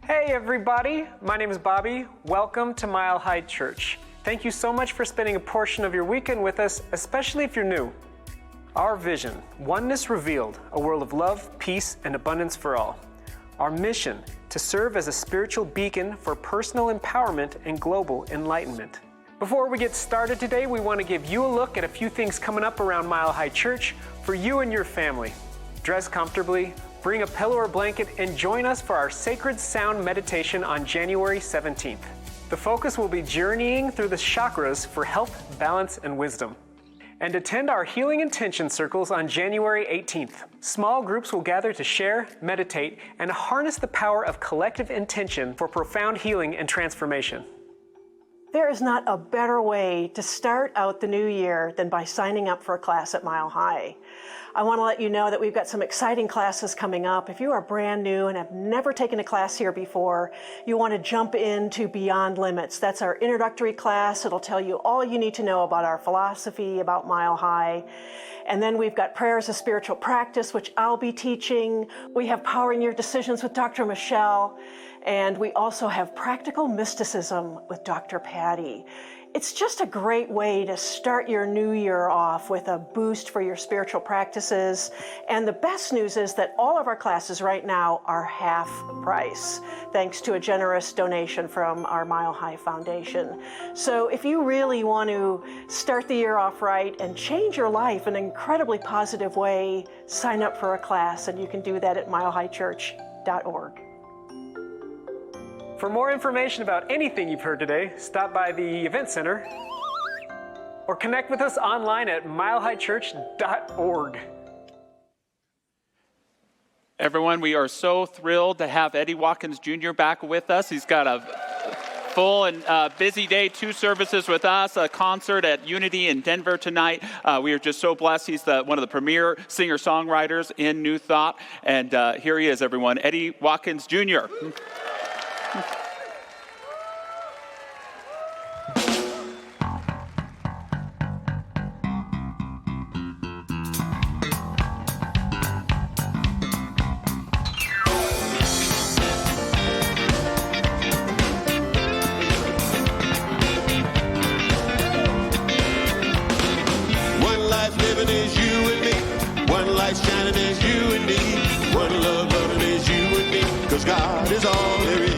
Hey everybody, my name is Bobby. Welcome to Mile High Church. Thank you so much for spending a portion of your weekend with us, especially if you're new. Our vision, oneness revealed, a world of love, peace, and abundance for all. Our mission, to serve as a spiritual beacon for personal empowerment and global enlightenment. Before we get started today, we want to give you a look at a few things coming up around Mile High Church for you and your family. Dress comfortably, bring a pillow or blanket, and join us for our Sacred Sound meditation on January 17th. The focus will be journeying through the chakras for health, balance, and wisdom. And attend our Healing Intention Circles on January 18th. Small groups will gather to share, meditate, and harness the power of collective intention for profound healing and transformation. There is not a better way to start out the new year than by signing up for a class at Mile High. I want to let you know that we've got some exciting classes coming up. If you are brand new and have never taken a class here before, you want to jump into Beyond Limits. That's our introductory class. It'll tell you all you need to know about our philosophy, about Mile High. And then we've got Prayers of Spiritual Practice, which I'll be teaching. We have Powering Your Decisions with Dr. Michelle. And we also have Practical Mysticism with Dr. Patty. It's just a great way to start your new year off with a boost for your spiritual practices. And the best news is that all of our classes right now are half price, thanks to a generous donation from our Mile High Foundation. So if you really want to start the year off right and change your life in an incredibly positive way, sign up for a class, and you can do that at milehighchurch.org. For more information about anything you've heard today, stop by the event center or connect with us online at milehighchurch.org. Everyone, we are so thrilled to have Eddie Watkins Jr. back with us. He's got a full and busy day, 2 services with us, a concert at Unity in Denver tonight. We are just so blessed. He's one of the premier singer-songwriters in New Thought. And here he is, everyone, Eddie Watkins Jr. God is all there is.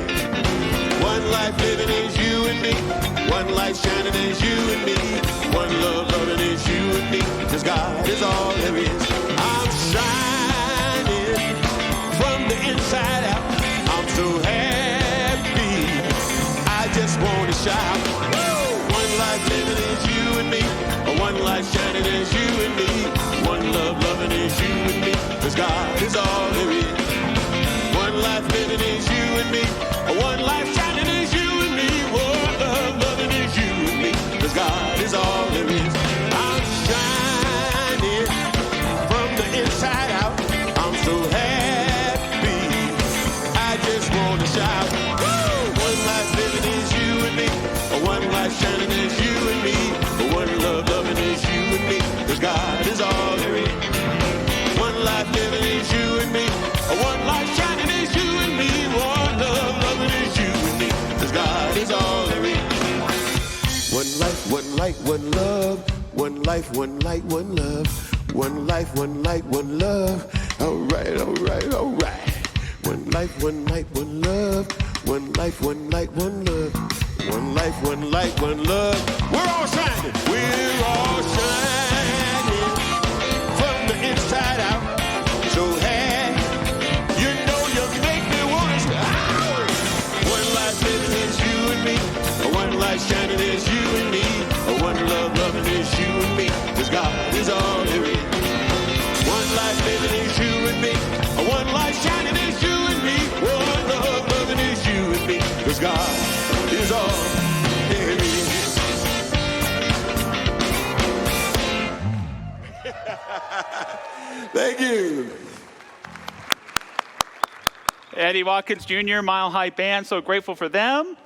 One life living is you and me. One light shining is you and me. One love loving is you and me. Cause God is all there is. I'm shining from the inside out. I'm so happy. I just want to shout. Whoa! One life living is you and me. One light shining is you and me. One love loving is you and me. Cause God is all there is. One life living is you and me. One life shining is you and me. One love loving is you and me. Cause God is all there is. I'm shining from the inside out. I'm so happy. I just want to shout. Woo! One life living is you and me. One life shining is you and me. One love loving is you and me. Cause God is all there is. One life living is you and me. One life shining is you and me. One love loving is you and me. Cause God is all there is. One life, one light, one love. One life, one light, one love. One life, one light, one love. All right, all right, all right. One life, one light, one love. One life, one light, one love. One life, one light, one love. We're all shining. We're all shining from the inside out. So happy. You know you make me want to shout. One life living is you and me. One light shining is you and me. One love loving is you and me. Cause God is all there is. One life living is you and me. One light shining is you and me. One love loving is you and me. Cause God is all there is. Thank you. Eddie Watkins Jr., Mile High Band, so grateful for them.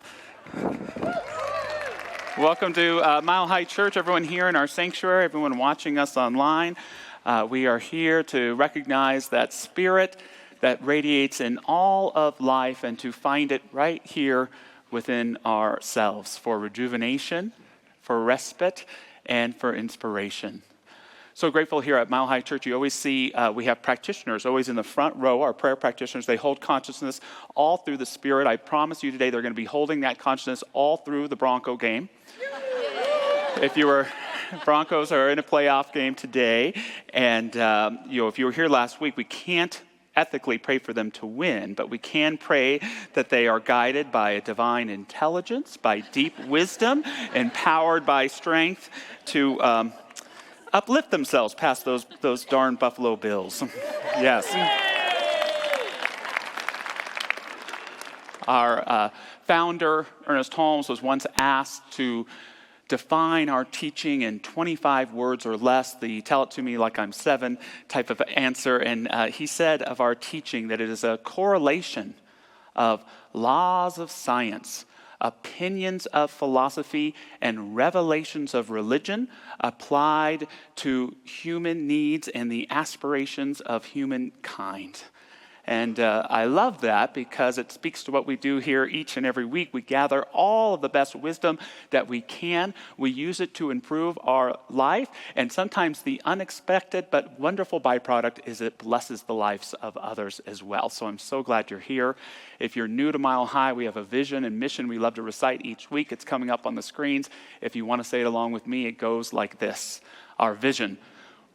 Welcome to Mile High Church, everyone here in our sanctuary, everyone watching us online. We are here to recognize that spirit that radiates in all of life and to find it right here within ourselves for rejuvenation, for respite, and for inspiration. So grateful here at Mile High Church. You always see we have practitioners always in the front row, our prayer practitioners. They hold consciousness all through the Spirit. I promise you today they're going to be holding that consciousness all through the Bronco game. If you were, Broncos are in a playoff game today. And if you were here last week, we can't ethically pray for them to win, but we can pray that they are guided by a divine intelligence, by deep wisdom, empowered by strength to uplift themselves past those darn Buffalo Bills. Yes. Our founder, Ernest Holmes, was once asked to define our teaching in 25 words or less, the tell it to me like I'm 7 type of answer. And he said of our teaching that it is a correlation of laws of science, opinions of philosophy, and revelations of religion applied to human needs and the aspirations of humankind. And I love that because it speaks to what we do here each and every week. We gather all of the best wisdom that we can. We use it to improve our life. And sometimes the unexpected but wonderful byproduct is it blesses the lives of others as well. So I'm so glad you're here. If you're new to Mile High, we have a vision and mission we love to recite each week. It's coming up on the screens. If you want to say it along with me, it goes like this. Our vision: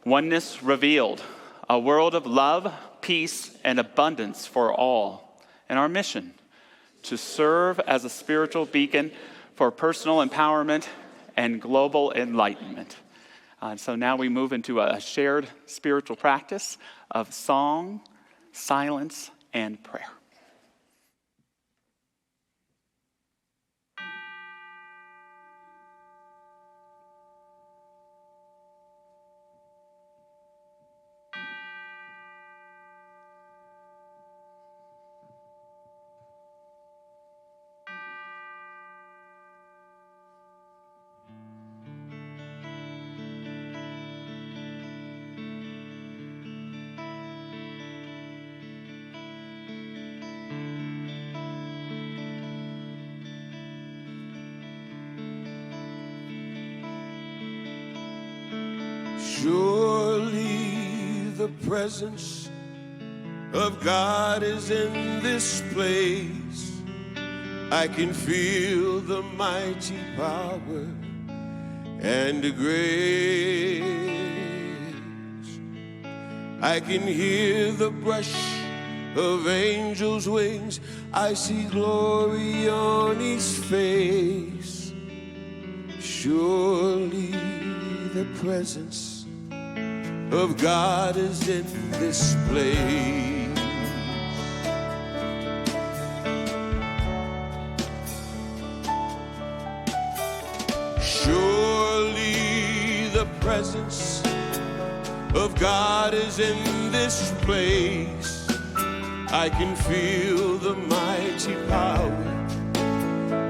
oneness revealed, a world of love, peace, and abundance for all. And our mission: to serve as a spiritual beacon for personal empowerment and global enlightenment. So now we move into a shared spiritual practice of song, silence, and prayer. Surely the presence of God is in this place. I can feel the mighty power and the grace. I can hear the brush of angels' wings. I see glory on His face. Surely the presence of God is in this place. Surely the presence of God is in this place. I can feel the mighty power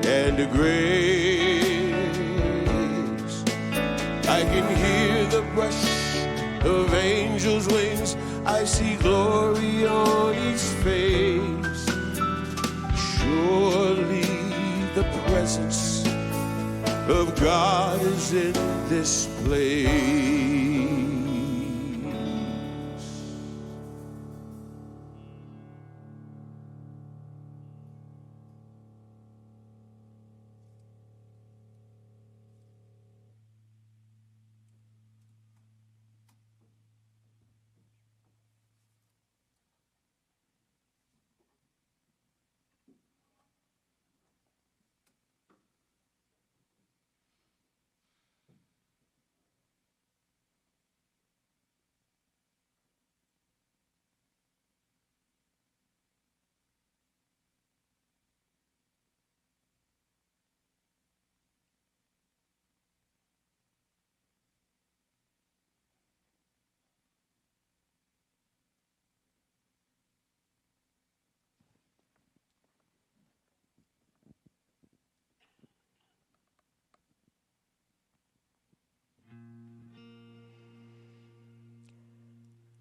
and the grace. I can hear the brush of angels' wings. I see glory on His face. Surely the presence of God is in this place.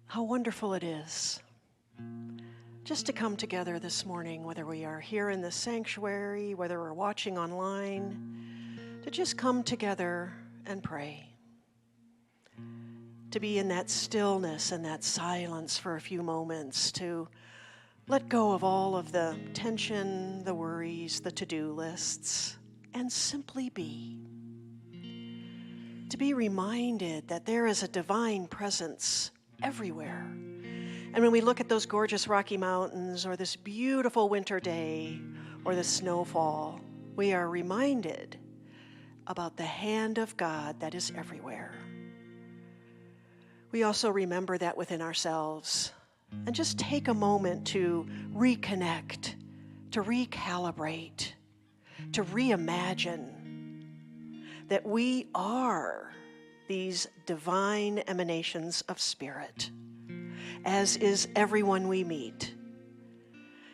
How wonderful it is just to come together this morning, whether we are here in the sanctuary, whether we're watching online, to just come together and pray. To be in that stillness and that silence for a few moments, to let go of all of the tension, the worries, the to-do lists, and simply be. To be reminded that there is a divine presence everywhere. And when we look at those gorgeous Rocky Mountains, or this beautiful winter day, or the snowfall, we are reminded about the hand of God that is everywhere. We also remember that within ourselves, and just take a moment to reconnect, to recalibrate, to reimagine that we are these divine emanations of spirit, as is everyone we meet.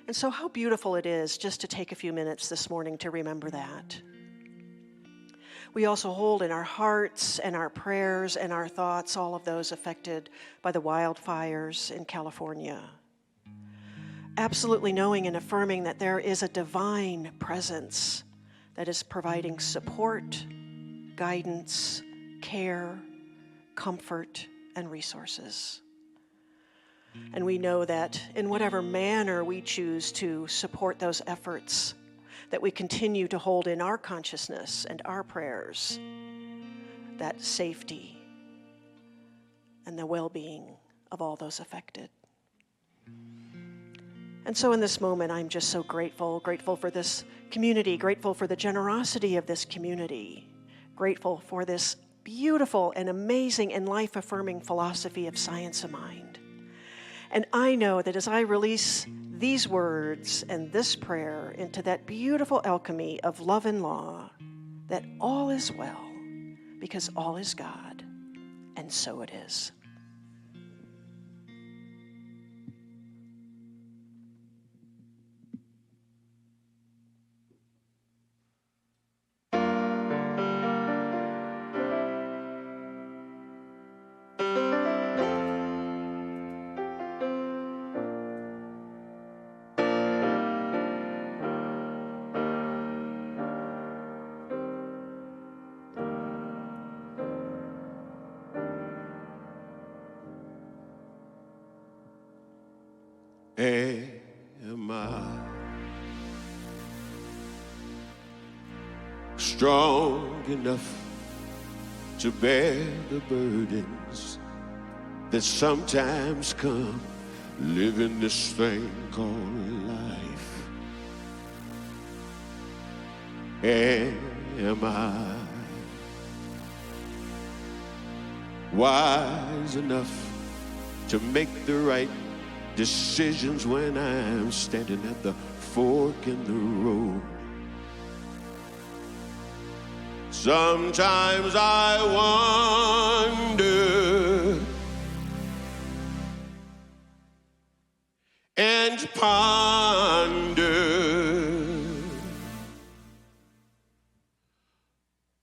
And so how beautiful it is just to take a few minutes this morning to remember that. We also hold in our hearts and our prayers and our thoughts all of those affected by the wildfires in California. Absolutely knowing and affirming that there is a divine presence that is providing support, guidance, care, comfort, and resources. And we know that in whatever manner we choose to support those efforts, that we continue to hold in our consciousness and our prayers that safety and the well-being of all those affected. And so in this moment, I'm just so grateful for this community, grateful for the generosity of this community, grateful for this beautiful and amazing and life-affirming philosophy of science of mind. And I know that as I release these words and this prayer into that beautiful alchemy of love and law, that all is well, because all is God, and so it is. Am I strong enough to bear the burdens that sometimes come living this thing called life? Am I wise enough to make the right decisions when I'm standing at the fork in the road? Sometimes I wonder and ponder,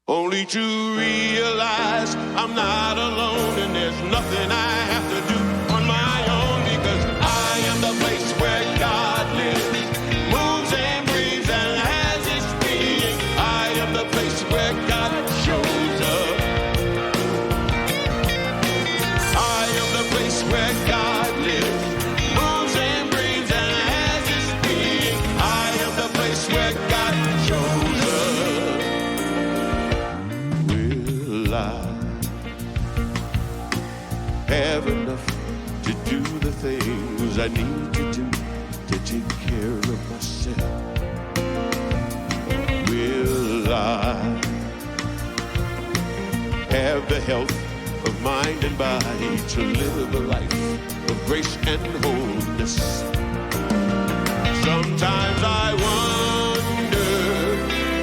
only to realize I'm not alone and there's nothing I have to do on my own, because I am the place where God lives, moves and breathes and has his being. I am the place where God shows up. I am the place where God lives, moves and breathes and has his being. I am the place where God shows up. Will I have enough to do the things I need to do to take care of myself? Will I have the health of mind and body to live a life of grace and wholeness? Sometimes I wonder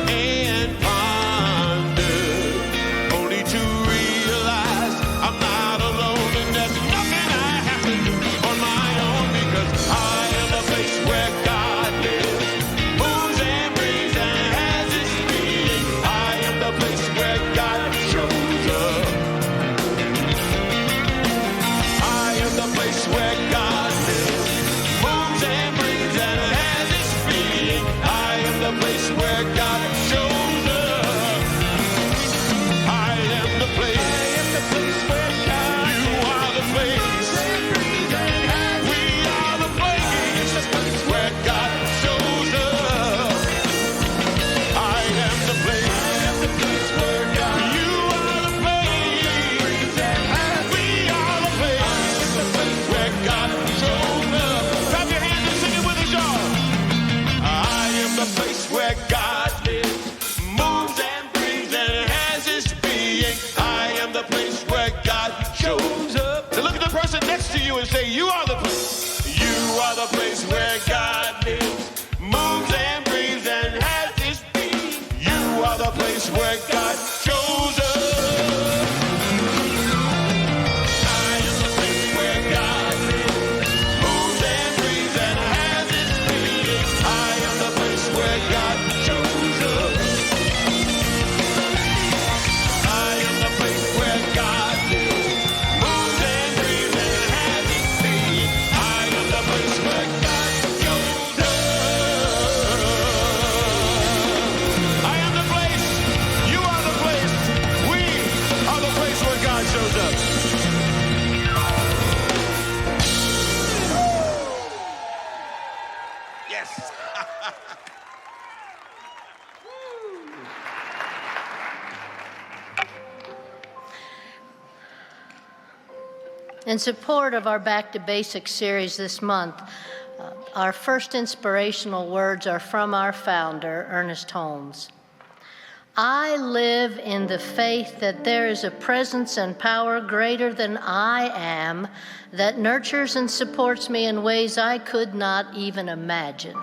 and ponder, only to realize I'm not alone and there's nothing I have to do on my own, because I am the place where God lives, moves and breathes and has his being. I am the place where God shows up. I am the place where God lives, moves and you and say, you are the place. You are the place where God lives, moves and breathes and has his being. You are the place where God shows us. I am the place where God lives, moves and breathes and has his being. I am the place where God shows us. I am the place where God lives, moves and breathes and has his being. I am the place where God shows us. I am the place. You are the place. We are the place where God shows up. Yes. In support of our Back to Basics series this month, our first inspirational words are from our founder, Ernest Holmes. I live in the faith that there is a presence and power greater than I am that nurtures and supports me in ways I could not even imagine.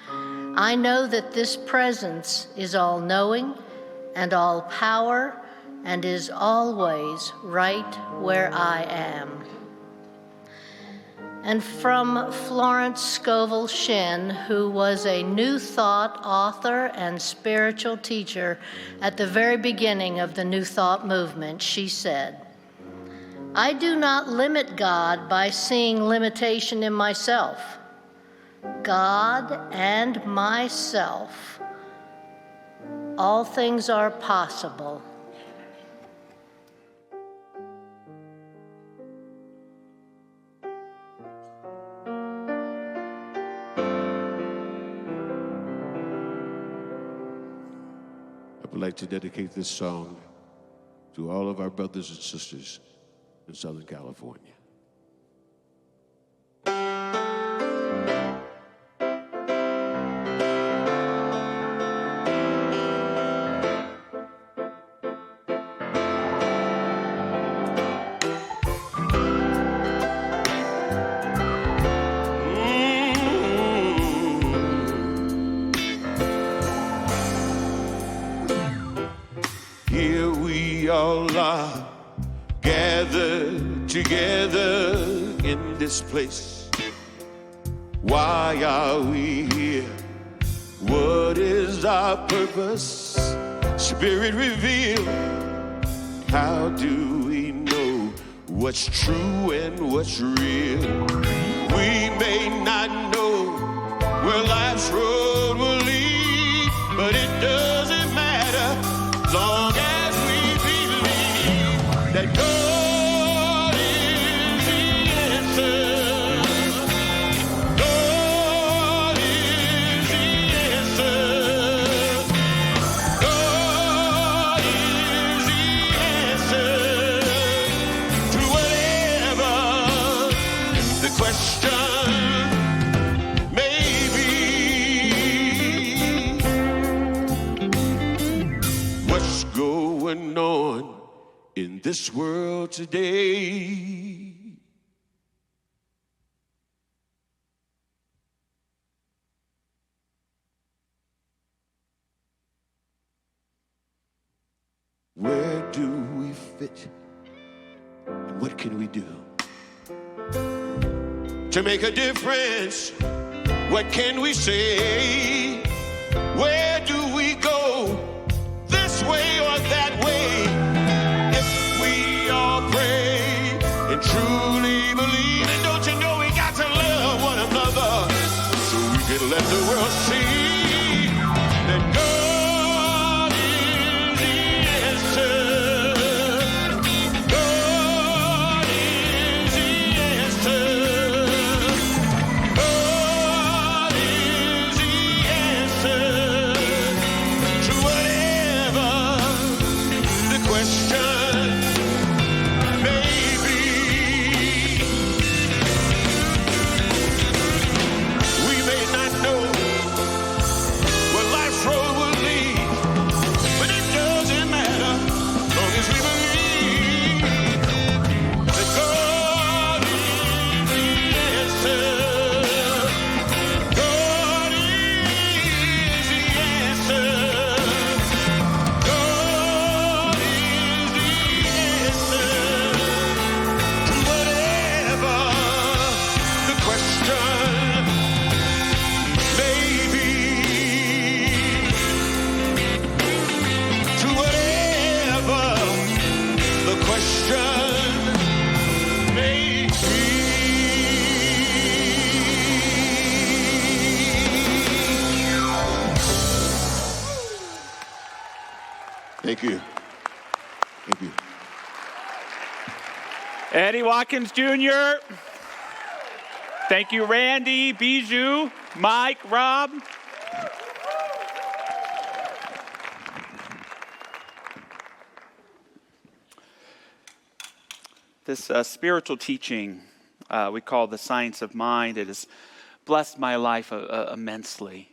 I know that this presence is all-knowing and all-power and is always right where I am. And from Florence Scovel Shinn, who was a New Thought author and spiritual teacher at the very beginning of the New Thought movement, she said, I do not limit God by seeing limitation in myself. God and myself, all things are possible. I would like to dedicate this song to all of our brothers and sisters in Southern California. Here we all are, gathered together in this place. Why are we here? What is our purpose? Spirit reveal. How do we know what's true and what's real? We may not know where life's road will lead, but it doesn't matter long as we believe that God is the answer. God is the answer. God is the answer to whatever the question may be. What's going on in this world today? Where do we fit? And what can we do to make a difference? What can we say? Where do we go? This way or that way? If we all pray and truly believe, and don't you know we got to love one another so we can let the world see that God is the answer. God is the answer. God is the answer Thank you. Thank you. Eddie Watkins Jr. Thank you, Randy, Bijou, Mike, Rob. This spiritual teaching we call the science of mind. It has blessed my life immensely.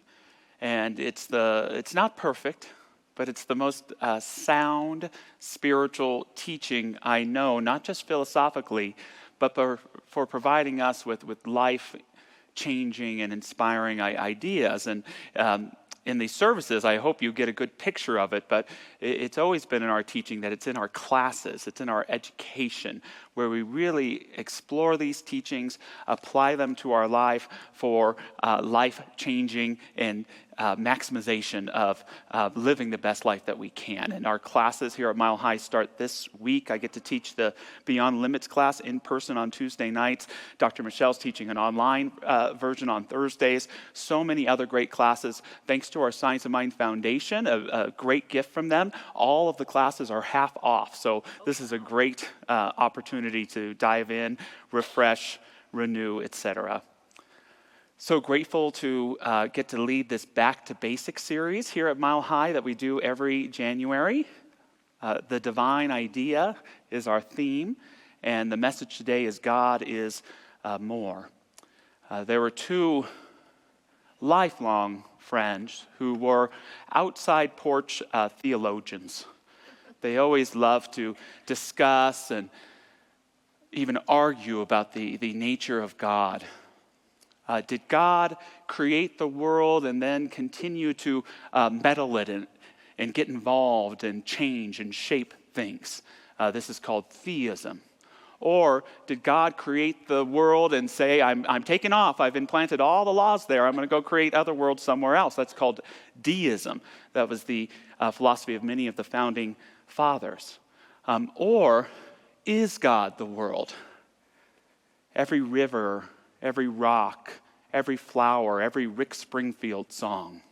And it's not perfect, but it's the most sound spiritual teaching I know, not just philosophically, but for providing us with life-changing and inspiring ideas. And in these services, I hope you get a good picture of it, but it's always been in our teaching that it's in our classes, it's in our education, where we really explore these teachings, apply them to our life for life-changing and maximization of living the best life that we can. And our classes here at Mile High start this week. I get to teach the Beyond Limits class in person on Tuesday nights. Dr. Michelle's teaching an online version on Thursdays. So many other great classes. Thanks to our Science of Mind Foundation, a great gift from them. All of the classes are half off. So this is a great opportunity to dive in, refresh, renew, etc. So grateful to get to lead this Back to Basics series here at Mile High that we do every January. The divine idea is our theme, and the message today is God is more. There were two lifelong friends who were outside porch theologians. They always loved to discuss and even argue about the nature of God. Did God create the world and then continue to meddle it and get involved and change and shape things? This is called theism. Or did God create the world and say, I'm taking off, I've implanted all the laws there, I'm going to go create other worlds somewhere else? That's called deism. That was the philosophy of many of the founding fathers. Or is God the world? Every river, every rock, every flower, every Rick Springfield song.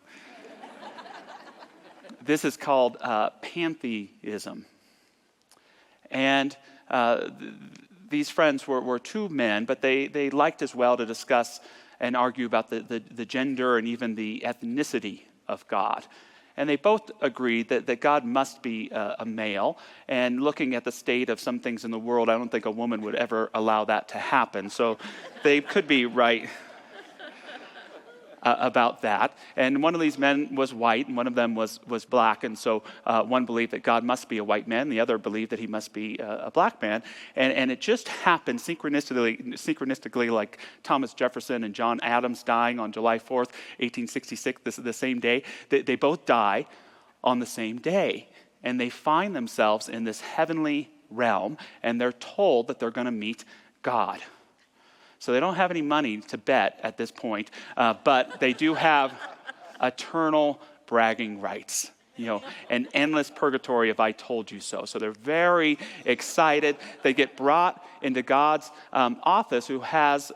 This is called pantheism. And these friends were two men, but they liked as well to discuss and argue about the gender and even the ethnicity of God. And they both agreed that God must be a male. And looking at the state of some things in the world, I don't think a woman would ever allow that to happen. So they could be right about that. And one of these men was white, and one of them was black. And so one believed that God must be a white man, the other believed that he must be a black man. And it just happened synchronistically, like Thomas Jefferson and John Adams dying on July 4th, 1866, the same day. They both die on the same day. And they find themselves in this heavenly realm, and they're told that they're going to meet God. So they don't have any money to bet at this point, but they do have eternal bragging rights, an endless purgatory if I told you so. So they're very excited. They get brought into God's office, who has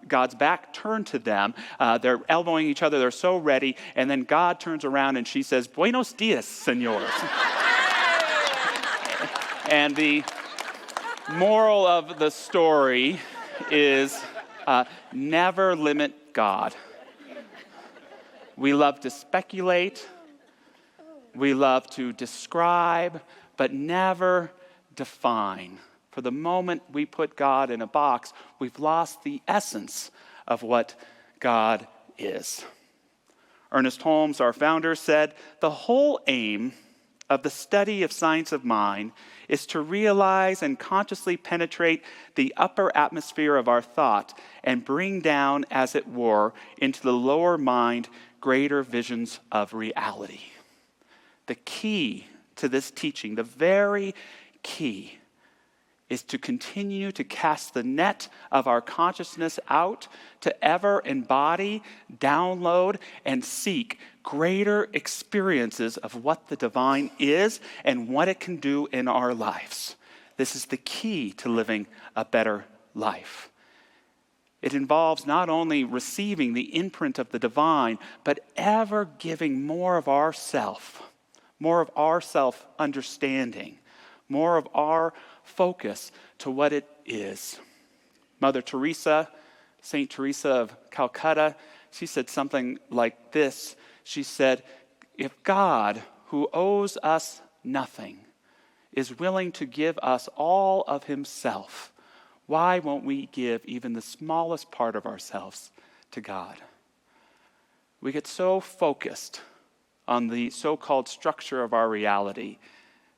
God's back turned to them. They're elbowing each other. They're so ready. And then God turns around and she says, "Buenos dias, señores." And the moral of the story is never limit God. We love to speculate, we love to describe, but never define. For the moment we put God in a box, we've lost the essence of what God is. Ernest Holmes, our founder, said, "The whole aim of the study of science of mind is to realize and consciously penetrate the upper atmosphere of our thought and bring down, as it were, into the lower mind greater visions of reality." The key to this teaching, the very key, is to continue to cast the net of our consciousness out to ever embody, download, and seek greater experiences of what the divine is and what it can do in our lives. This is the key to living a better life. It involves not only receiving the imprint of the divine, but ever giving more of ourself, more of our self-understanding, more of our focus to what it is. Mother Teresa, Saint Teresa of Calcutta, she said something like this. She said, if God, who owes us nothing, is willing to give us all of himself, why won't we give even the smallest part of ourselves to God? We get so focused on the so-called structure of our reality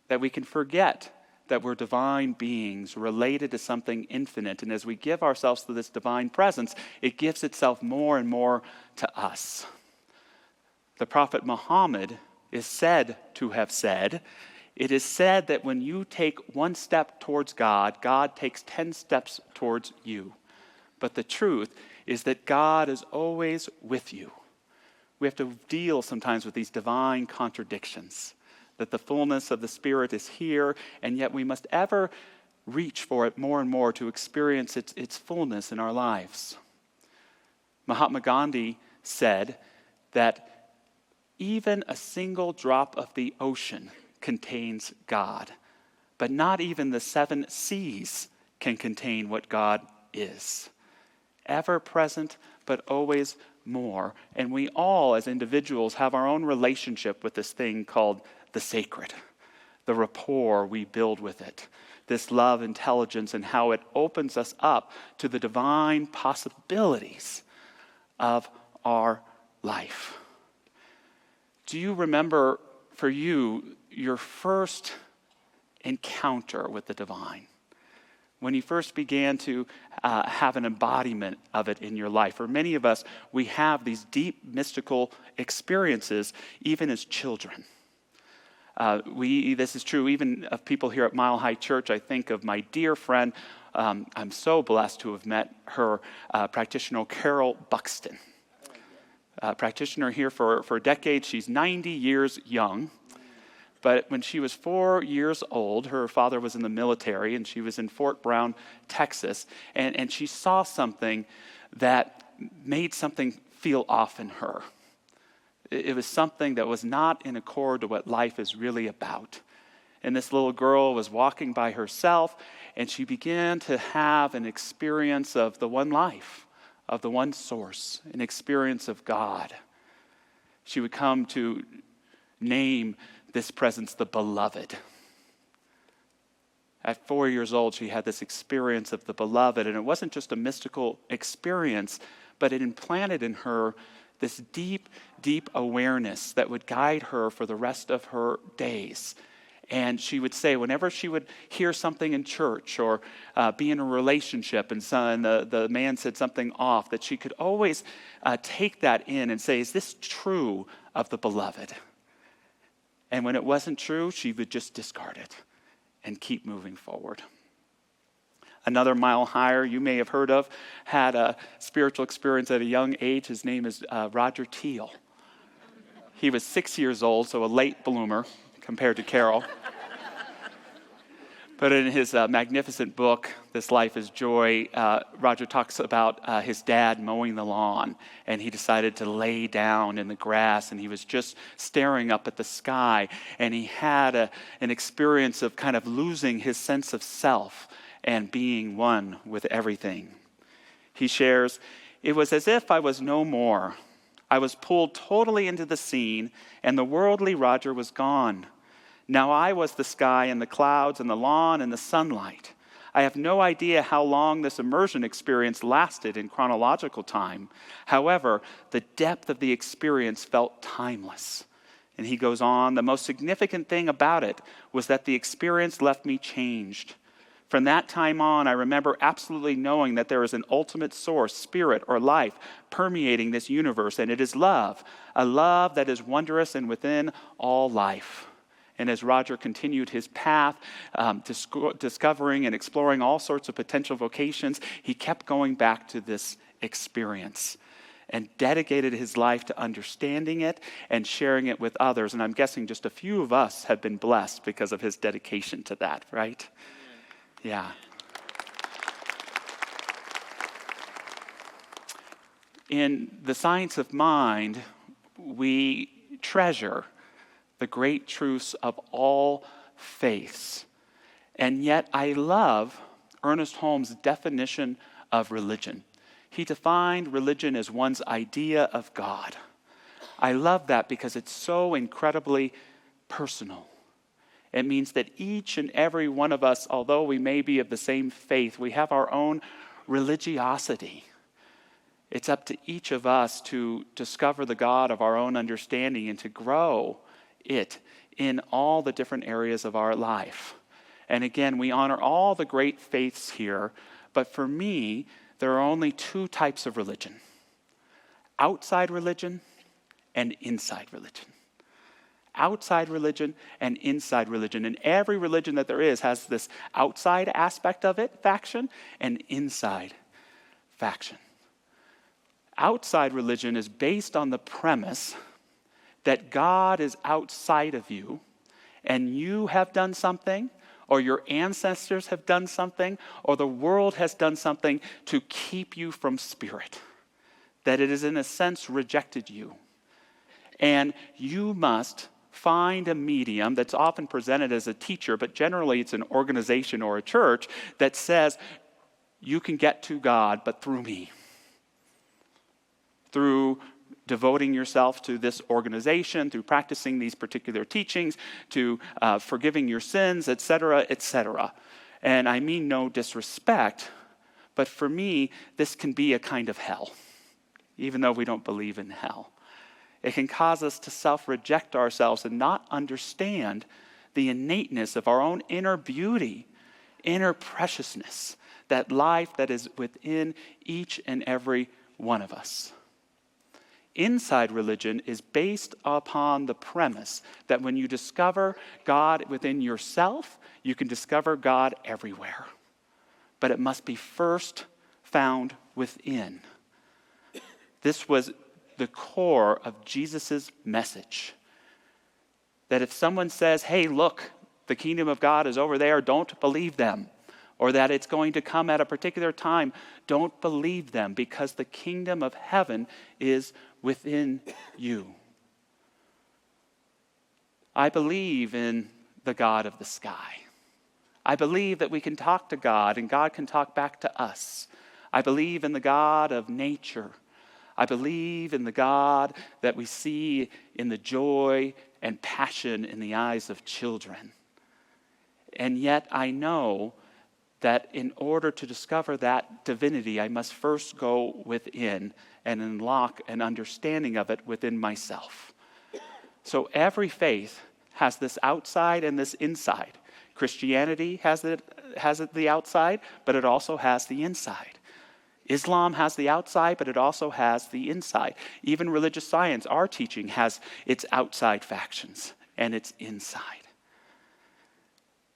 that we can forget that we're divine beings related to something infinite. And as we give ourselves to this divine presence, it gives itself more and more to us. The Prophet Muhammad is said to have said, it is said that when you take one step towards God, God takes 10 steps towards you. But the truth is that God is always with you. We have to deal sometimes with these divine contradictions, that the fullness of the Spirit is here, and yet we must ever reach for it more and more to experience its fullness in our lives. Mahatma Gandhi said that even a single drop of the ocean contains God, but not even the 7 seas can contain what God is. Ever present, but always more. And we all, as individuals, have our own relationship with this thing called the sacred, the rapport we build with it, this love intelligence, and how it opens us up to the divine possibilities of our life. Do you remember, for you, your first encounter with the divine? When you first began to have an embodiment of it in your life. For many of us, we have these deep mystical experiences even as children. This is true even of people here at Mile High Church. I think of my dear friend, I'm so blessed to have met her, practitioner Carol Buxton. Practitioner here for decades. She's 90 years young. But when she was 4 years old, her father was in the military, and she was in Fort Brown, Texas, and she saw something that made something feel off in her. It was something that was not in accord to what life is really about. And this little girl was walking by herself, and she began to have an experience of the one life, of the one source, an experience of God. She would come to name this presence the beloved. At 4 years old, she had this experience of the beloved, and it wasn't just a mystical experience, but it implanted in her this deep, deep awareness that would guide her for the rest of her days. And she would say, whenever she would hear something in church or be in a relationship and the man said something off, that she could always take that in and say, is this true of the beloved? And when it wasn't true, she would just discard it and keep moving forward. Another Mile Higher you may have heard of had a spiritual experience at a young age. His name is Roger Teal. He was 6 years old, so a late bloomer compared to Carol. But in his magnificent book, This Life is Joy, Roger talks about his dad mowing the lawn, and he decided to lay down in the grass, and he was just staring up at the sky, and he had an experience of kind of losing his sense of self and being one with everything. He shares, it was as if I was no more. I was pulled totally into the scene, and the worldly Roger was gone. Now I was the sky and the clouds and the lawn and the sunlight. I have no idea how long this immersion experience lasted in chronological time. However, the depth of the experience felt timeless. And he goes on, the most significant thing about it was that the experience left me changed. From that time on, I remember absolutely knowing that there is an ultimate source, spirit, or life permeating this universe, and it is love, a love that is wondrous and within all life. And as Roger continued his path, discovering and exploring all sorts of potential vocations, he kept going back to this experience and dedicated his life to understanding it and sharing it with others. And I'm guessing just a few of us have been blessed because of his dedication to that, right? Yeah. In the science of mind, we treasure the great truths of all faiths. And yet I love Ernest Holmes' definition of religion. He defined religion as one's idea of God. I love that because it's so incredibly personal. It means that each and every one of us, although we may be of the same faith, we have our own religiosity. It's up to each of us to discover the God of our own understanding and to grow it in all the different areas of our life. And again, we honor all the great faiths here, but for me, there are only two types of religion: outside religion and inside religion. Outside religion and inside religion. And every religion that there is has this outside aspect of it, faction, and inside faction. Outside religion is based on the premise that God is outside of you and you have done something, or your ancestors have done something, or the world has done something to keep you from spirit. That it is in a sense rejected you. And you must find a medium that's often presented as a teacher, but generally it's an organization or a church that says, you can get to God, but through me. Through devoting yourself to this organization, through practicing these particular teachings, to forgiving your sins, etc., etc. And I mean no disrespect, but for me, this can be a kind of hell, even though we don't believe in hell. It can cause us to self-reject ourselves and not understand the innateness of our own inner beauty, inner preciousness, that life that is within each and every one of us. Inside religion is based upon the premise that when you discover God within yourself, you can discover God everywhere. But it must be first found within. This was the core of Jesus' message. That if someone says, hey, look, the kingdom of God is over there, don't believe them. Or that it's going to come at a particular time, don't believe them, because the kingdom of heaven is within you. I believe in the God of the sky. I believe that we can talk to God and God can talk back to us. I believe in the God of nature. I believe in the God that we see in the joy and passion in the eyes of children. And yet I know that in order to discover that divinity, I must first go within and unlock an understanding of it within myself. So every faith has this outside and this inside. Christianity has the outside, but it also has the inside. Islam has the outside, but it also has the inside. Even religious science, our teaching, has its outside factions and its inside.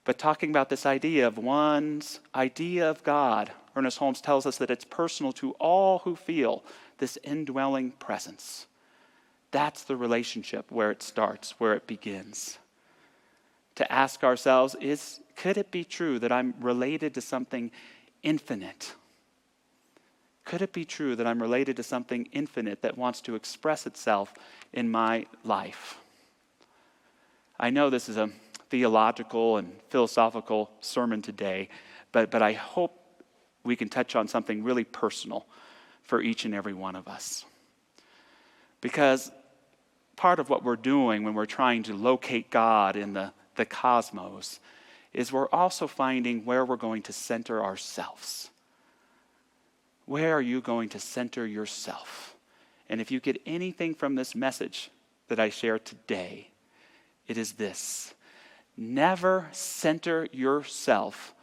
But talking about this idea of one's idea of God, Ernest Holmes tells us that it's personal to all who feel this indwelling presence. That's the relationship where it starts, where it begins. To ask ourselves, could it be true that I'm related to something infinite? Could it be true that I'm related to something infinite that wants to express itself in my life? I know this is a theological and philosophical sermon today, but I hope we can touch on something really personal for each and every one of us. Because part of what we're doing when we're trying to locate God in the cosmos is we're also finding where we're going to center ourselves. Where are you going to center yourself? And if you get anything from this message that I share today, it is this. Never center yourself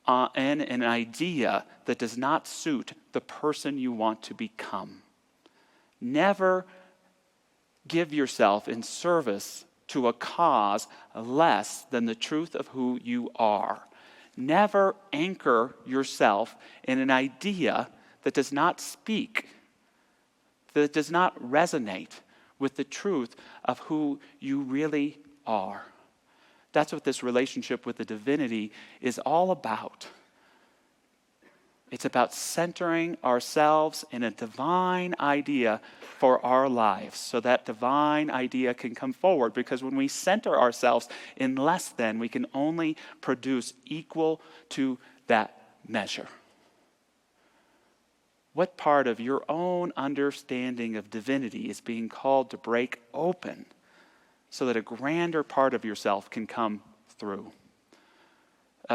in an idea that does not suit the person you want to become. Never give yourself in service to a cause less than the truth of who you are. Never anchor yourself in an idea that does not speak, that does not resonate with the truth of who you really are. That's what this relationship with the divinity is all about. It's about centering ourselves in a divine idea for our lives so that divine idea can come forward. Because when we center ourselves in less than, we can only produce equal to that measure. What part of your own understanding of divinity is being called to break open so that a grander part of yourself can come through?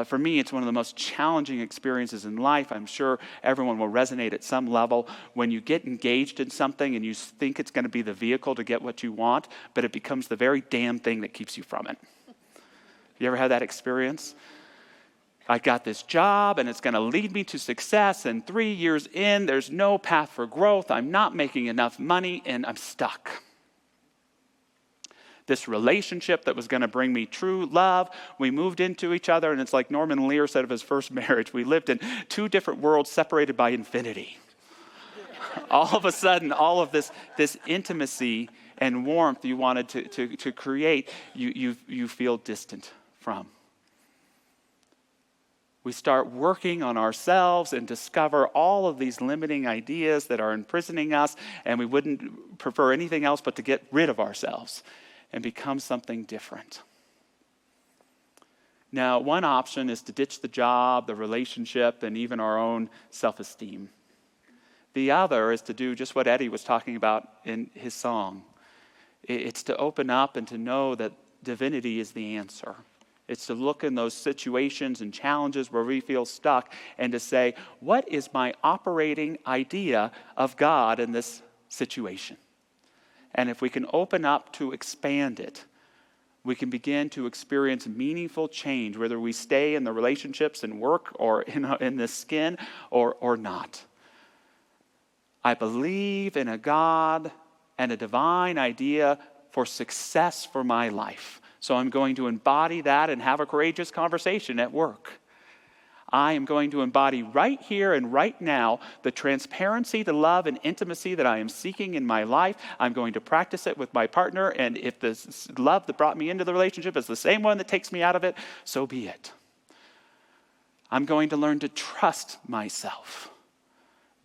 For me, it's one of the most challenging experiences in life. I'm sure everyone will resonate at some level when you get engaged in something and you think it's going to be the vehicle to get what you want, but it becomes the very damn thing that keeps you from it. You ever had that experience? I got this job and it's going to lead me to success, and 3 years in, there's no path for growth. I'm not making enough money and I'm stuck. This relationship that was going to bring me true love, we moved into each other, and it's like Norman Lear said of his first marriage, we lived in two different worlds separated by infinity. All of a sudden, all of this intimacy and warmth you wanted to create, you feel distant from. We start working on ourselves and discover all of these limiting ideas that are imprisoning us, and we wouldn't prefer anything else but to get rid of ourselves and become something different. Now, one option is to ditch the job, the relationship, and even our own self-esteem. The other is to do just what Eddie was talking about in his song. It's to open up and to know that divinity is the answer. It's to look in those situations and challenges where we feel stuck and to say, what is my operating idea of God in this situation? And if we can open up to expand it, we can begin to experience meaningful change, whether we stay in the relationships and work or in the skin or not. I believe in a God and a divine idea for success for my life. So I'm going to embody that and have a courageous conversation at work. I am going to embody right here and right now the transparency, the love, and intimacy that I am seeking in my life. I'm going to practice it with my partner, and if the love that brought me into the relationship is the same one that takes me out of it, so be it. I'm going to learn to trust myself,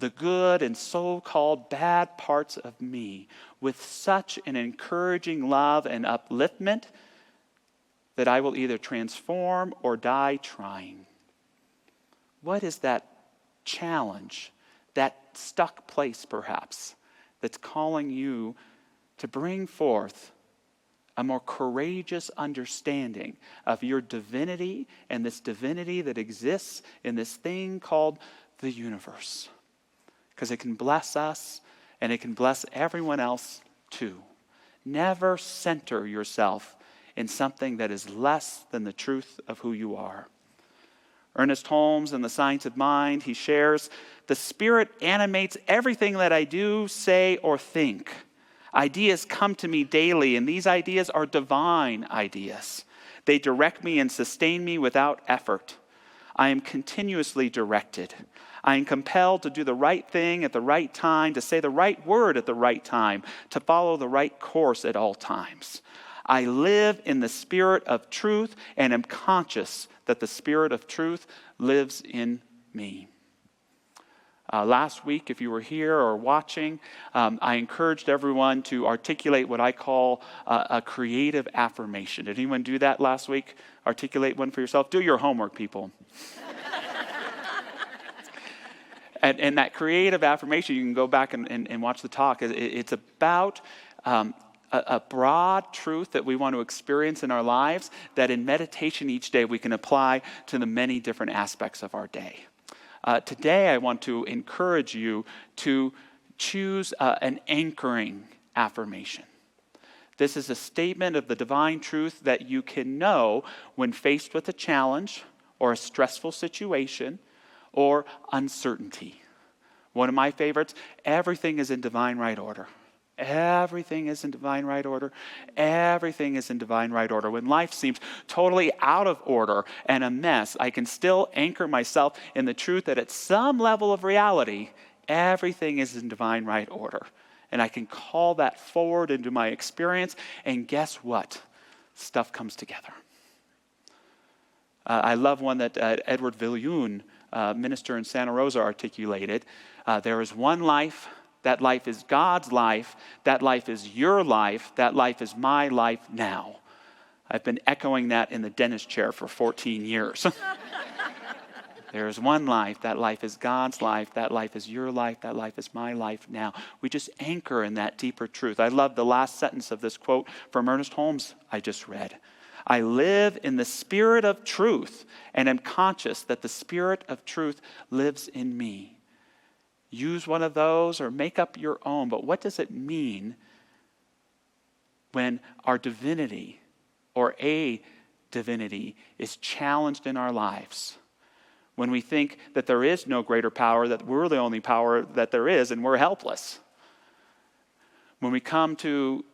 the good and so-called bad parts of me, with such an encouraging love and upliftment that I will either transform or die trying. What is that challenge, that stuck place perhaps, that's calling you to bring forth a more courageous understanding of your divinity and this divinity that exists in this thing called the universe? Because it can bless us and it can bless everyone else too. Never center yourself in something that is less than the truth of who you are. Ernest Holmes, in The Science of Mind, he shares, the Spirit animates everything that I do, say, or think. Ideas come to me daily, and these ideas are divine ideas. They direct me and sustain me without effort. I am continuously directed. I am compelled to do the right thing at the right time, to say the right word at the right time, to follow the right course at all times. I live in the Spirit of truth and am conscious that the Spirit of truth lives in me. Last week, if you were here or watching, I encouraged everyone to articulate what I call a creative affirmation. Did anyone do that last week? Articulate one for yourself? Do your homework, people. And that creative affirmation, you can go back and watch the talk. It's about a broad truth that we want to experience in our lives that in meditation each day we can apply to the many different aspects of our day. Today I want to encourage you to choose an anchoring affirmation. This is a statement of the divine truth that you can know when faced with a challenge or a stressful situation or uncertainty. One of my favorites, everything is in divine right order. Everything is in divine right order. Everything is in divine right order. When life seems totally out of order and a mess, I can still anchor myself in the truth that at some level of reality, everything is in divine right order. And I can call that forward into my experience, and guess what? Stuff comes together. I love one that Edward Viljoen minister in Santa Rosa articulated. There is one life. That life is God's life. That life is your life. That life is my life now. I've been echoing that in the dentist chair for 14 years. There is one life. That life is God's life. That life is your life. That life is my life now. We just anchor in that deeper truth. I love the last sentence of this quote from Ernest Holmes I just read. I live in the spirit of truth and am conscious that the spirit of truth lives in me. Use one of those or make up your own. But what does it mean when our divinity or a divinity is challenged in our lives? When we think that there is no greater power, that we're the only power that there is and we're helpless. When we come to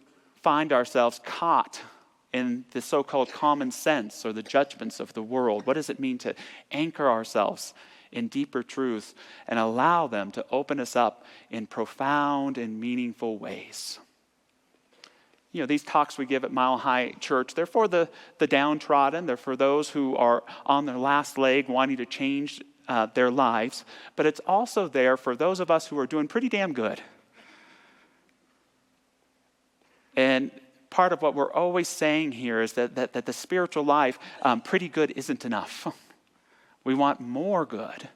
find ourselves caught in the so-called common sense or the judgments of the world, what does it mean to anchor ourselves in deeper truth and allow them to open us up in profound and meaningful ways? You know, these talks we give at Mile High Church, they're for the downtrodden. They're for those who are on their last leg wanting to change their lives. But it's also there for those of us who are doing pretty damn good. And part of what we're always saying here is that the spiritual life, pretty good isn't enough. We want more good.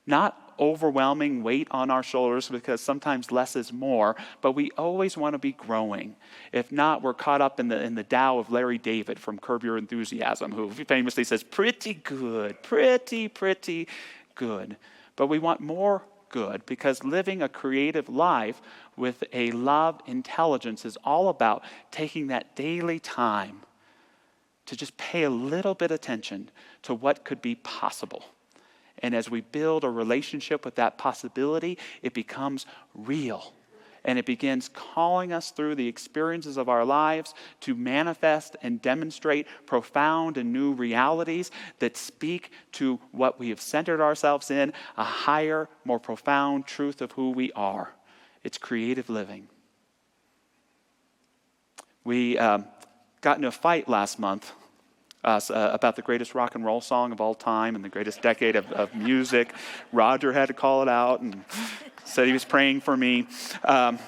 Not overwhelming weight on our shoulders, because sometimes less is more, but we always want to be growing. If not, we're caught up in the Tao of Larry David from Curb Your Enthusiasm, who famously says, pretty good, pretty good. But we want more good, because living a creative life with a love intelligence is all about taking that daily time to just pay a little bit attention to what could be possible. And as we build a relationship with that possibility, it becomes real. And it begins calling us through the experiences of our lives to manifest and demonstrate profound and new realities that speak to what we have centered ourselves in, a higher, more profound truth of who we are. It's creative living. We got in a fight last month about the greatest rock and roll song of all time and the greatest decade of music. Roger had to call it out and said he was praying for me. But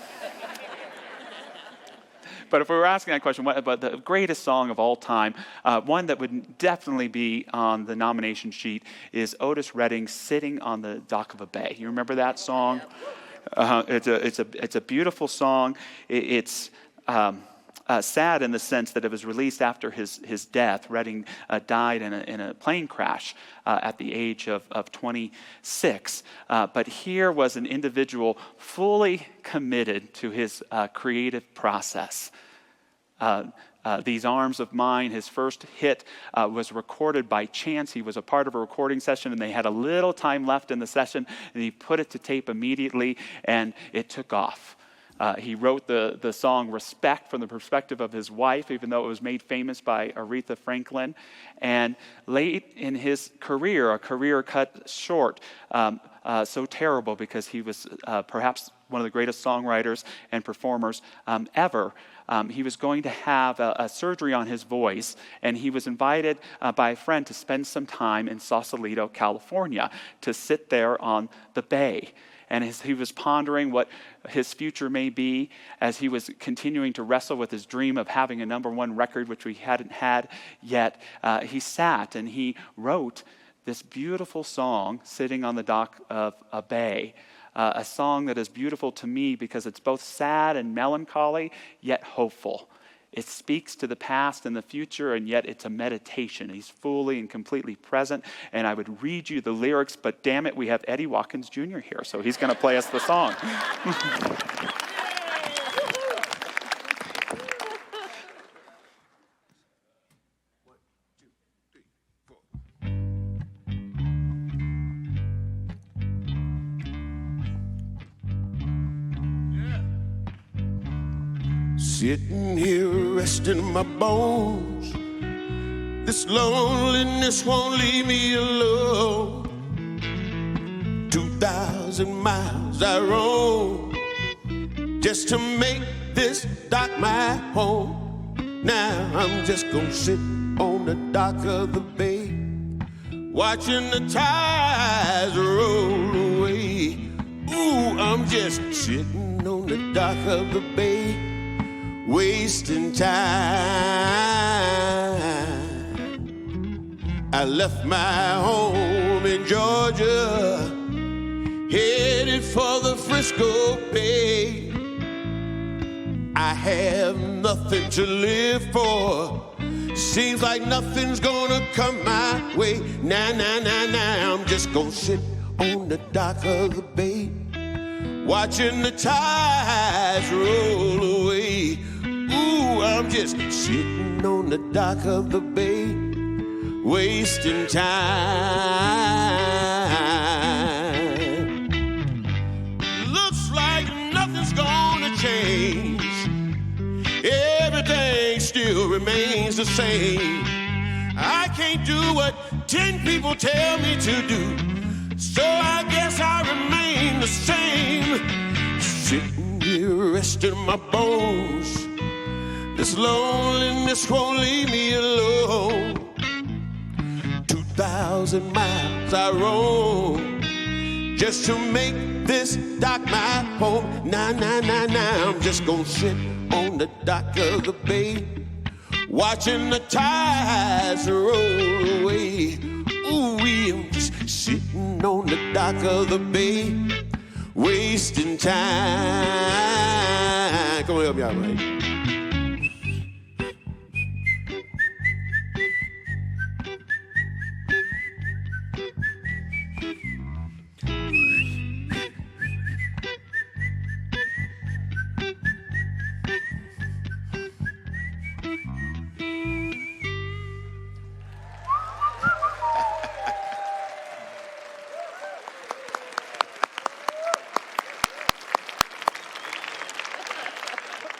if we were asking that question, what about the greatest song of all time, one that would definitely be on the nomination sheet is Otis Redding's "Sitting on the Dock of a Bay." You remember that song? It's a beautiful song. It's sad in the sense that it was released after his death. Redding died in a plane crash at the age of 26. But here was an individual fully committed to his creative process. These Arms of Mine, his first hit, was recorded by chance. He was a part of a recording session, and they had a little time left in the session, and he put it to tape immediately, and it took off. He wrote the song Respect from the perspective of his wife, even though it was made famous by Aretha Franklin. And late in his career, a career cut short, so terrible because he was perhaps one of the greatest songwriters and performers ever. He was going to have a surgery on his voice, and he was invited by a friend to spend some time in Sausalito, California, to sit there on the bay. And as he was pondering what his future may be, as he was continuing to wrestle with his dream of having a #1 record, which we hadn't had yet, he sat and he wrote this beautiful song, Sitting on the Dock of a Bay, a song that is beautiful to me because it's both sad and melancholy, yet hopeful. It speaks to the past and the future, and yet it's a meditation. He's fully and completely present, and I would read you the lyrics, but damn it, we have Eddie Watkins Jr. here, so he's going to play us the song. Sitting here resting my bones. This loneliness won't leave me alone. 2,000 miles I roam just to make this dock my home. Now I'm just gonna sit on the dock of the bay, watching the tides roll away. Ooh, I'm just sitting on the dock of the bay, wasting time. I left my home in Georgia, headed for the Frisco Bay. I have nothing to live for. Seems like nothing's gonna come my way. Nah, I'm just gonna sit on the dock of the bay, watching the tides roll away. Ooh, I'm just sitting on the dock of the bay, wasting time. Looks like nothing's gonna change. Everything still remains the same. I can't do what 10 people tell me to do, so I guess I remain the same. Sitting here resting my bones. This loneliness won't leave me alone. 2,000 miles I roam just to make this dock my home. Nah, I'm just gonna sit on the dock of the bay, watching the tides roll away. Ooh, I'm just sitting on the dock of the bay, wasting time. Come on, help me out, right?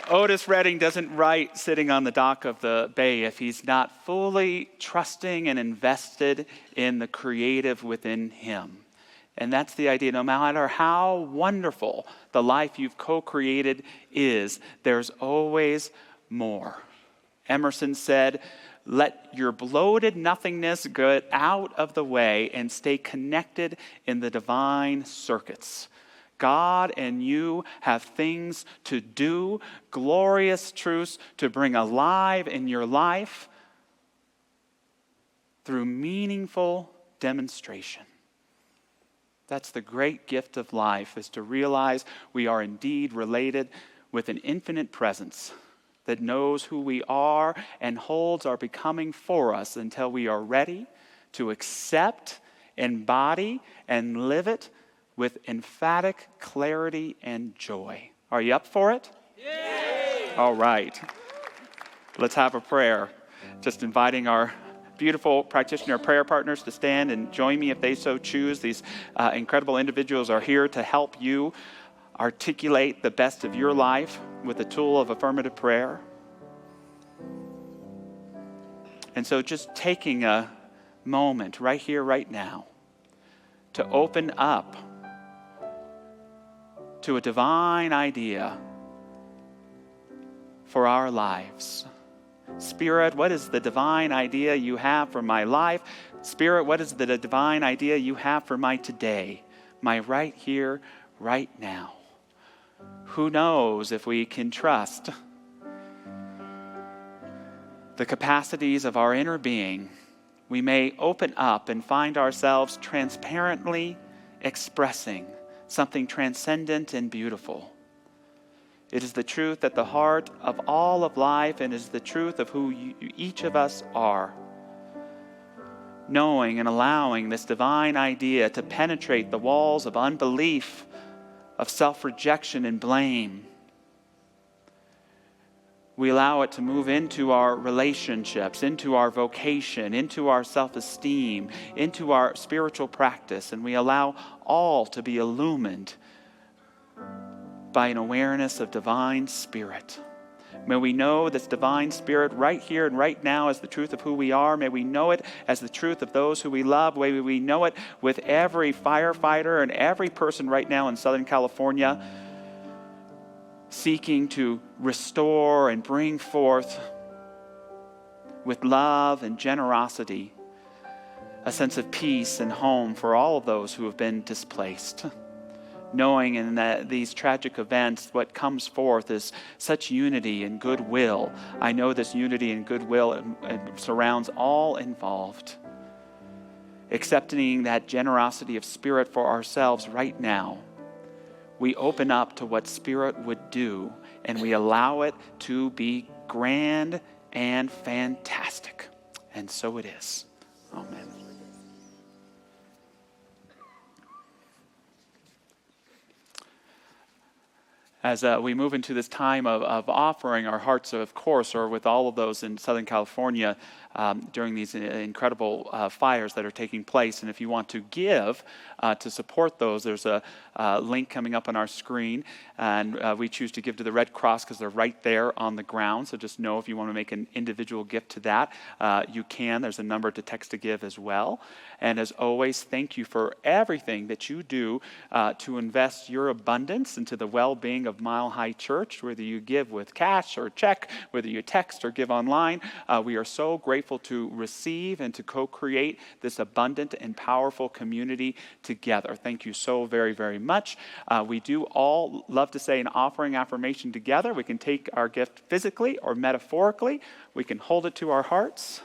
Otis Redding doesn't write sitting on the dock of the bay if he's not fully trusting and invested in the creative within him. And that's the idea. No matter how wonderful the life you've co-created is, there's always more. Emerson said, "Let your bloated nothingness get out of the way and stay connected in the divine circuits." God and you have things to do, glorious truths to bring alive in your life through meaningful demonstration. That's the great gift of life, is to realize we are indeed related with an infinite presence that knows who we are and holds our becoming for us until we are ready to accept, embody, and live it with emphatic clarity and joy. Are you up for it? Yay! All right. Let's have a prayer. Just inviting our beautiful practitioner prayer partners to stand and join me if they so choose. These incredible individuals are here to help you articulate the best of your life with the tool of affirmative prayer. And so just taking a moment right here, right now, to open up to a divine idea for our lives. Spirit, what is the divine idea you have for my life? Spirit, what is the divine idea you have for my today, my right here, right now? Who knows if we can trust the capacities of our inner being, we may open up and find ourselves transparently expressing something transcendent and beautiful. It is the truth at the heart of all of life, and is the truth of who each of us are. Knowing and allowing this divine idea to penetrate the walls of unbelief, of self-rejection and blame. We allow it to move into our relationships, into our vocation, into our self-esteem, into our spiritual practice, and we allow all to be illumined by an awareness of divine spirit. May we know this divine spirit right here and right now as the truth of who we are. May we know it as the truth of those who we love. May we know it with every firefighter and every person right now in Southern California seeking to restore and bring forth with love and generosity a sense of peace and home for all of those who have been displaced. Knowing in that these tragic events, what comes forth is such unity and goodwill. I know this unity and goodwill surrounds all involved. Accepting that generosity of spirit for ourselves right now, we open up to what Spirit would do, and we allow it to be grand and fantastic. And so it is. Amen. As we move into this time of offering, our hearts, of course, are with all of those in Southern California during these incredible fires that are taking place. And if you want to give to support those, there's a link coming up on our screen. And we choose to give to the Red Cross because they're right there on the ground. So just know if you want to make an individual gift to that, you can. There's a number to text to give as well. And as always, thank you for everything that you do to invest your abundance into the well-being of Mile High Church, whether you give with cash or check, whether you text or give online. We are so grateful to receive and to co-create this abundant and powerful community together. Thank you so very, very much. We do all love to say an offering affirmation together. We can take our gift physically or metaphorically. We can hold it to our hearts,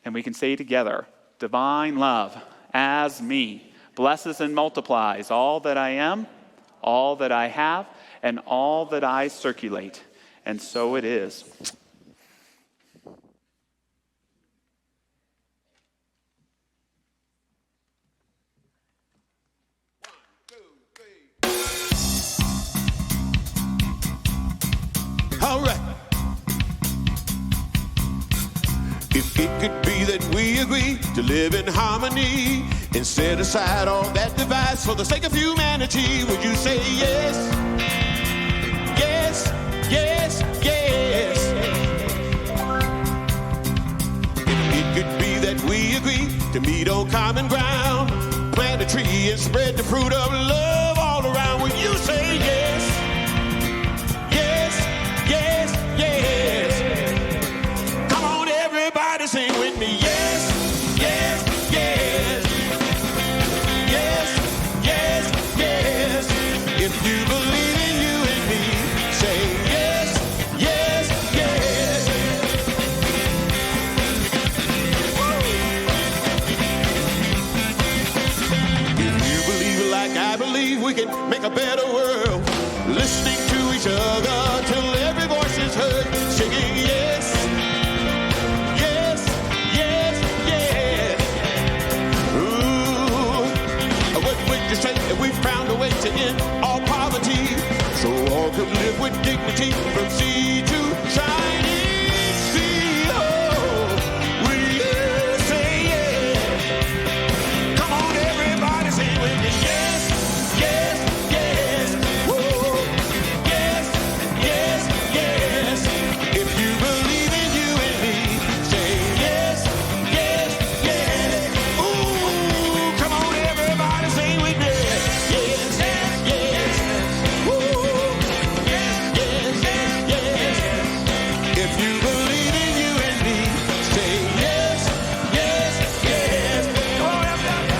and we can say together, divine love as me blesses and multiplies all that I am, all that I have, and all that I circulate. And so it is. All right. If it could be that we agree to live in harmony and set aside all that divides for the sake of humanity, would you say yes? Yes, yes, yes. If it could be that we agree to meet on common ground, plant a tree and spread the fruit of love all around, would you say yes? Yes, yes. Come on, everybody, sing with me. Yes, yes, yes. Yes, yes, yes. If you believe in you and me, say yes, yes, yes. If you believe like I believe, we can make a better world. Listening to each other till every voice is heard, singing yes, yes, yes, yes. Ooh, what would you say if we found a way to end all poverty, so all could live with dignity from sea to shining sea? Oh, will you say yes? Come on, everybody, sing with me. Yes, yes, yes. Woo. Yes, yes, yes. If you believe in you and me, say yes, yes, yes. Ooh, come on, everybody, sing with me. Yes, yes, yes. Ooh, yes, yes, yes, yes. If you believe in you and me, say yes, yes, yes. Come on, everybody.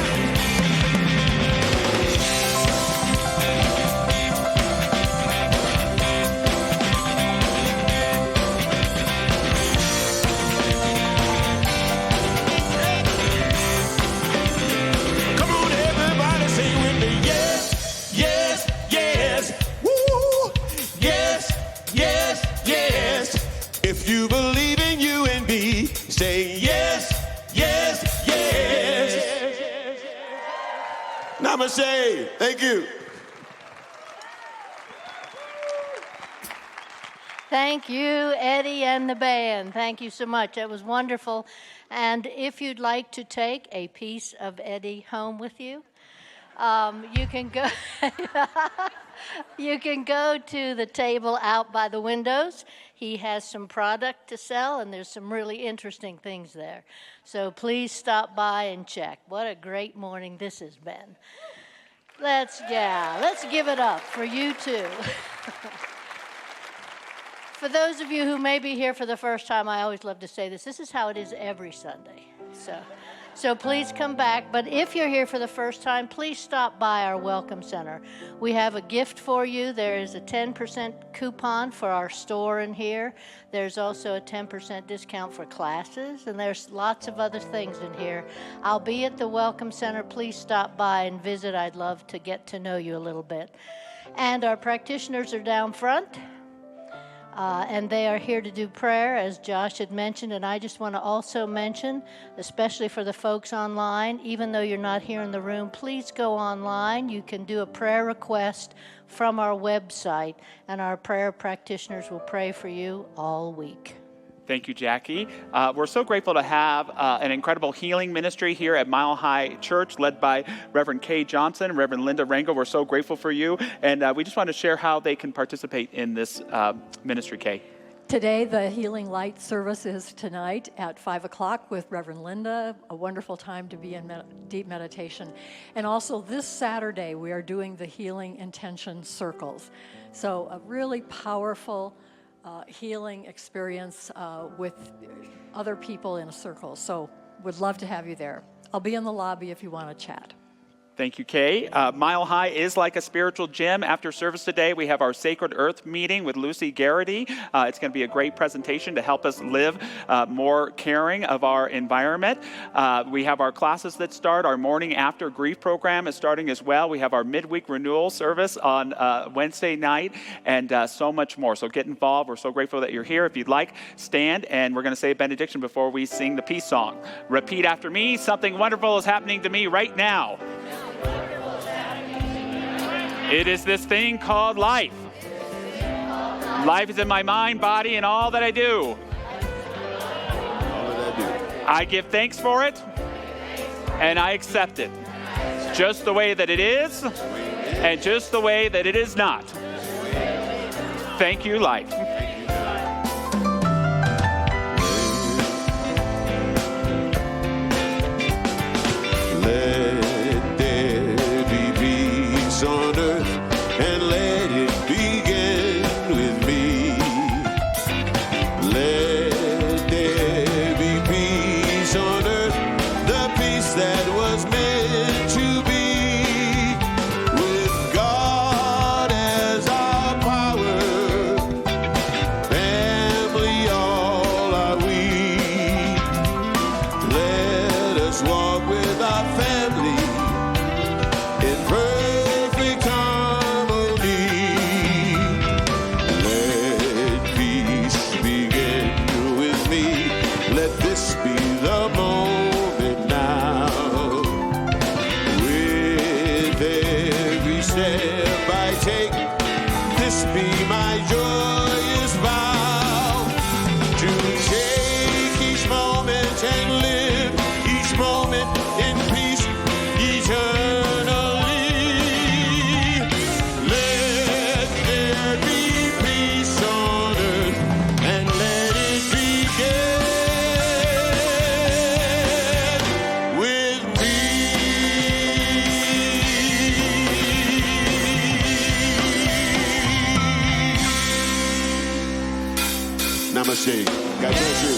Come on, everybody, sing with me. Yes, yes, yes. Woo! Yes, yes, yes. If you believe in you and me, say yes, yes, yes. Namaste. Thank you. Thank you, Eddie and the band. Thank you so much. That was wonderful. And if you'd like to take a piece of Eddie home with you, you can go. You can go to the table out by the windows. He has some product to sell, and there's some really interesting things there. So please stop by and check. What a great morning this has been. Let's give it up for you too. For those of you who may be here for the first time, I always love to say this. This is how it is every Sunday. So please come back. But if you're here for the first time, please stop by our Welcome Center. We have a gift for you. There is a 10% coupon for our store in here. There's also a 10% discount for classes, and there's lots of other things in here. I'll be at the Welcome Center. Please stop by and visit. I'd love to get to know you a little bit. And our practitioners are down front. And they are here to do prayer, as Josh had mentioned. And I just want to also mention, especially for the folks online, even though you're not here in the room, please go online. You can do a prayer request from our website, and our prayer practitioners will pray for you all week. Thank you, Jackie. We're so grateful to have an incredible healing ministry here at Mile High Church, led by Reverend Kay Johnson, Reverend Linda Rangel. We're so grateful for you. And we just want to share how they can participate in this ministry, Kay. Today, the Healing Light service is tonight at 5 o'clock with Reverend Linda. A wonderful time to be in deep meditation. And also this Saturday, we are doing the Healing Intention Circles. So a really powerful healing experience with other people in a circle. So would love to have you there. I'll be in the lobby if you want to chat. Thank you, Kay. Mile High is like a spiritual gym. After service today, we have our Sacred Earth meeting with Lucy Garrity. It's going to be a great presentation to help us live more caring of our environment. We have our classes that start. Our morning after grief program is starting as well. We have our midweek renewal service on Wednesday night, and so much more. So get involved. We're so grateful that you're here. If you'd like, stand, and we're going to say a benediction before we sing the peace song. Repeat after me. Something wonderful is happening to me right now. It is this thing called life. Life is in my mind, body, and all that I do. I give thanks for it, and I accept it. Just the way that it is, and just the way that it is not. Thank you, life. On earth, and let it begin with me. Let there be peace on earth, the peace that was meant to be. With God as our power, family all are we. Let us walk with our family in perfect harmony. Let peace begin with me. Let this be the moment now. With every step I take, this be my joyous vow. To take each moment and live each moment in peace eternally. Let there be peace on earth, and let it begin with me. Namaste. God bless you.